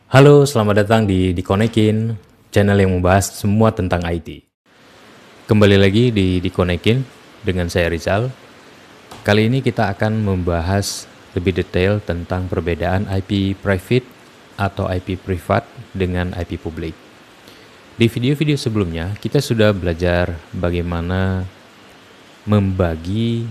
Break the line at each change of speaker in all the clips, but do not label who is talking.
Halo, selamat datang di Dikonekin, channel yang membahas semua tentang IT. Kembali lagi di Dikonekin dengan saya Rizal. Kali ini kita akan membahas lebih detail tentang perbedaan IP private atau IP privat dengan IP publik. Di video-video sebelumnya, kita sudah belajar bagaimana membagi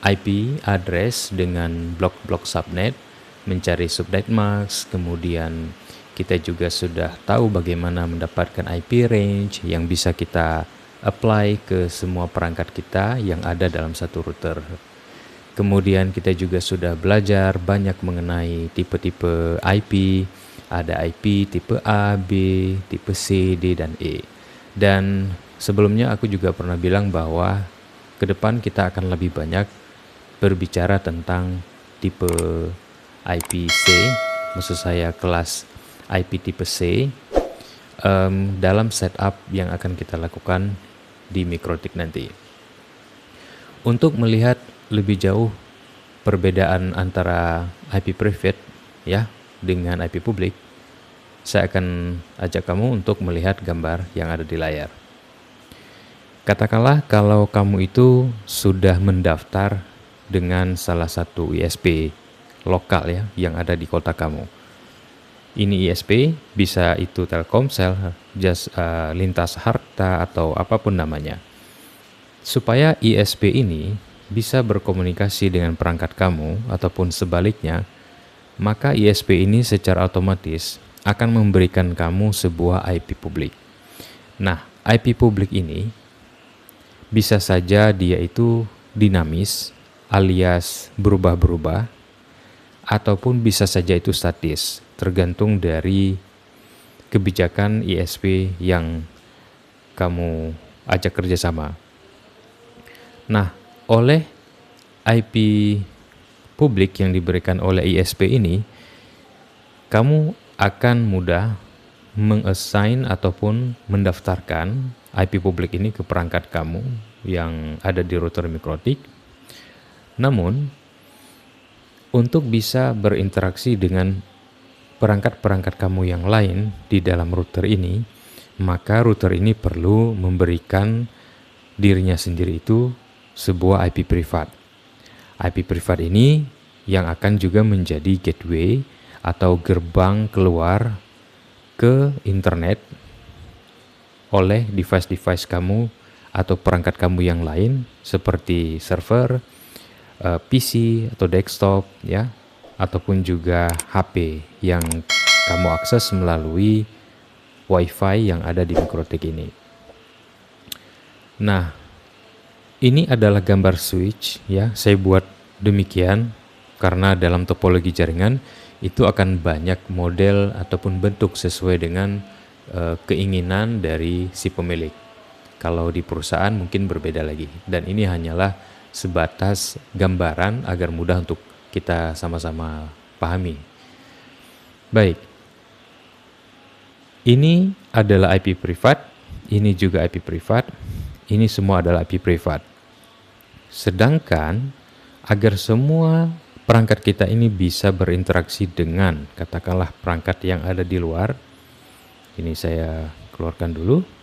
IP address dengan blok-blok subnet, mencari subnet mask, kemudian kita juga sudah tahu bagaimana mendapatkan IP range yang bisa kita apply ke semua perangkat kita yang ada dalam satu router. Kemudian kita juga sudah belajar banyak mengenai tipe-tipe IP, ada IP tipe A, B, tipe C, D, dan E. Dan sebelumnya aku juga pernah bilang bahwa ke depan kita akan lebih banyak berbicara tentang tipe IP C, maksud saya kelas IP tipe C, dalam setup yang akan kita lakukan di Mikrotik nanti. Untuk melihat lebih jauh perbedaan antara IP private ya dengan IP publik, saya akan ajak kamu untuk melihat gambar yang ada di layar. Katakanlah kalau kamu itu sudah mendaftar dengan salah satu ISP lokal ya yang ada di kota kamu. Ini ISP bisa itu Telkomsel, Lintas Harta atau apapun namanya. Supaya ISP ini bisa berkomunikasi dengan perangkat kamu ataupun sebaliknya, maka ISP ini secara otomatis akan memberikan kamu sebuah IP publik. Nah, IP publik ini bisa saja dia itu dinamis alias berubah-berubah, ataupun bisa saja itu statis, tergantung dari kebijakan ISP yang kamu ajak kerjasama. Nah, oleh IP publik yang diberikan oleh ISP ini, kamu akan mudah mengassign ataupun mendaftarkan IP publik ini ke perangkat kamu yang ada di router Mikrotik. Namun, untuk bisa berinteraksi dengan perangkat-perangkat kamu yang lain di dalam router ini, maka router ini perlu memberikan dirinya sendiri itu sebuah IP privat. IP privat ini yang akan juga menjadi gateway atau gerbang keluar ke internet oleh device-device kamu atau perangkat kamu yang lain seperti server, PC atau desktop ya, ataupun juga HP yang kamu akses melalui WiFi yang ada di Mikrotik ini. Nah, ini adalah gambar switch ya, saya buat demikian karena dalam topologi jaringan itu akan banyak model ataupun bentuk sesuai dengan keinginan dari si pemilik. Kalau di perusahaan mungkin berbeda lagi, dan ini hanyalah sebatas gambaran agar mudah untuk kita sama-sama pahami. Baik, ini adalah IP privat, ini juga IP privat, ini semua adalah IP privat. Sedangkan agar semua perangkat kita ini bisa berinteraksi dengan katakanlah perangkat yang ada di luar, ini saya keluarkan dulu.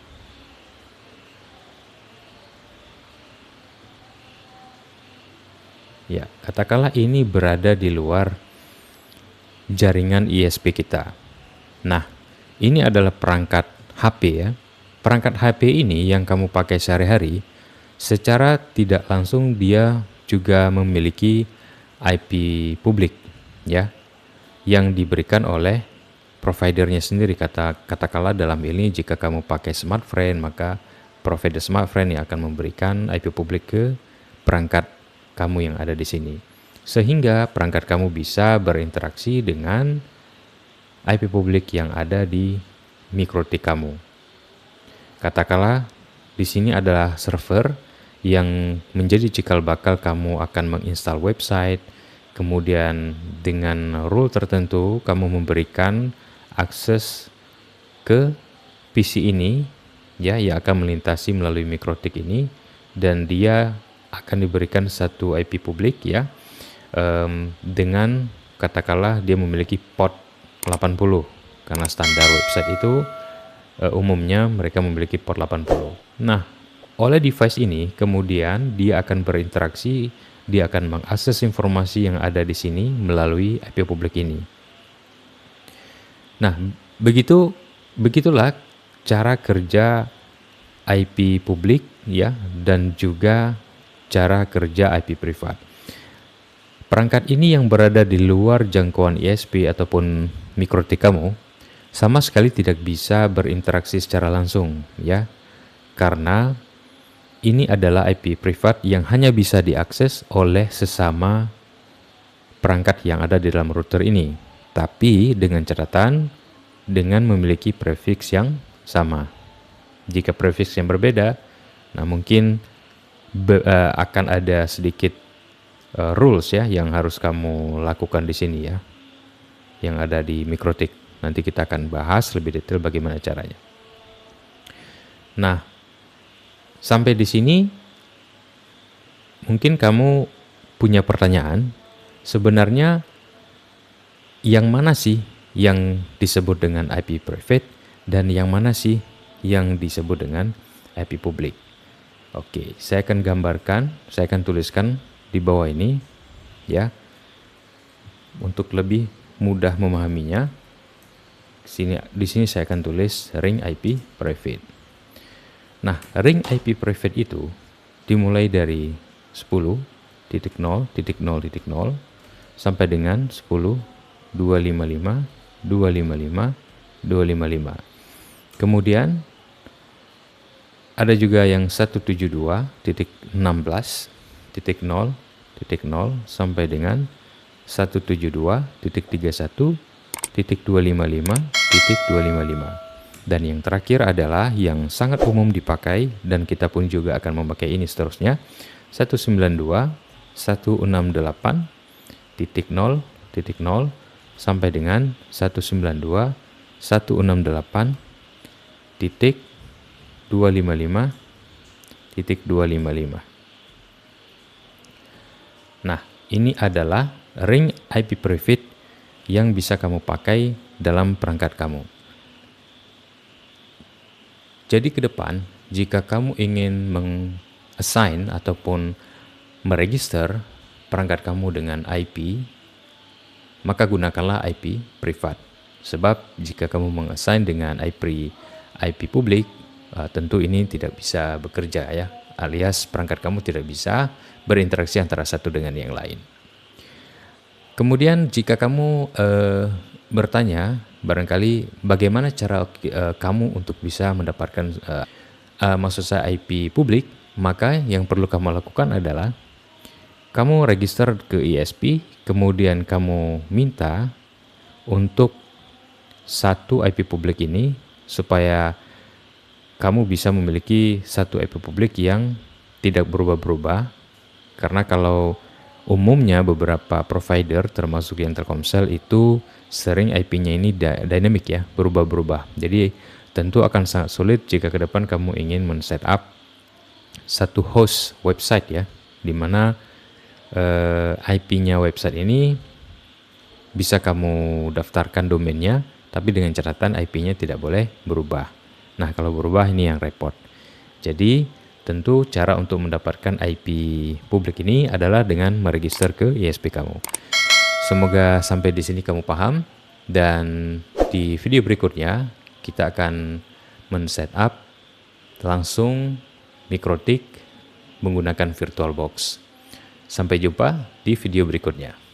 Ya, katakanlah ini berada di luar jaringan ISP kita. Nah, ini adalah perangkat HP ya. Perangkat HP ini yang kamu pakai sehari-hari, secara tidak langsung dia juga memiliki IP publik ya, yang diberikan oleh providernya sendiri. Katakanlah dalam ini jika kamu pakai SmartFriend, maka provider SmartFriend yang akan memberikan IP publik ke perangkat kamu yang ada di sini, sehingga perangkat kamu bisa berinteraksi dengan IP publik yang ada di Mikrotik kamu. Katakanlah di sini adalah server yang menjadi cikal bakal kamu akan menginstal website, kemudian dengan rule tertentu kamu memberikan akses ke PC ini ya, yang akan melintasi melalui Mikrotik ini, dan dia akan diberikan satu IP publik ya, dengan katakanlah dia memiliki port 80 karena standar website itu umumnya mereka memiliki port 80. Nah, oleh device ini kemudian dia akan berinteraksi, dia akan mengakses informasi yang ada di sini melalui IP publik ini. Nah, begitulah cara kerja IP publik ya, dan juga cara kerja IP privat. Perangkat ini yang berada di luar jangkauan ISP ataupun mikrotik kamu sama sekali tidak bisa berinteraksi secara langsung ya, karena ini adalah IP privat yang hanya bisa diakses oleh sesama perangkat yang ada di dalam router ini, tapi dengan catatan dengan memiliki prefix yang sama. Jika prefix yang berbeda, nah mungkin akan ada sedikit rules ya yang harus kamu lakukan di sini ya, yang ada di mikrotik. Nanti kita akan bahas lebih detail bagaimana caranya. Nah, sampai di sini mungkin kamu punya pertanyaan, sebenarnya yang mana sih yang disebut dengan IP private dan yang mana sih yang disebut dengan IP publik? Oke, saya akan gambarkan, saya akan tuliskan di bawah ini ya, untuk lebih mudah memahaminya. Di sini saya akan tulis ring IP private. Nah, ring IP private itu dimulai dari 10.0.0.0 sampai dengan 10.255.255.255. Kemudian ada juga yang 172.16.0.0 sampai dengan 172.31.255.255. Dan yang terakhir adalah yang sangat umum dipakai dan kita pun juga akan memakai ini seterusnya, 192.168.0.0 sampai dengan 192.168.255.255. Nah, ini adalah ring IP private yang bisa kamu pakai dalam perangkat kamu. Jadi ke depan, jika kamu ingin meng-assign ataupun meregister perangkat kamu dengan IP, maka gunakanlah IP privat. Sebab jika kamu meng-assign dengan IP publik, tentu ini tidak bisa bekerja ya, alias perangkat kamu tidak bisa berinteraksi antara satu dengan yang lain. Kemudian jika kamu bertanya, barangkali bagaimana cara kamu untuk bisa mendapatkan maksud saya IP publik, maka yang perlu kamu lakukan adalah kamu register ke ISP, kemudian kamu minta untuk satu IP publik ini supaya kamu bisa memiliki satu IP publik yang tidak berubah-berubah, karena kalau umumnya beberapa provider termasuk yang Telkomsel itu sering IP-nya ini dynamic ya, berubah-berubah. Jadi tentu akan sangat sulit jika ke depan kamu ingin men-setup satu host website ya, di mana IP-nya website ini bisa kamu daftarkan domainnya, tapi dengan catatan IP-nya tidak boleh berubah. Nah, kalau berubah ini yang repot. Jadi tentu cara untuk mendapatkan IP publik ini adalah dengan meregister ke ISP kamu. Semoga sampai di sini kamu paham, dan di video berikutnya kita akan men-setup langsung mikrotik menggunakan VirtualBox. Sampai jumpa di video berikutnya.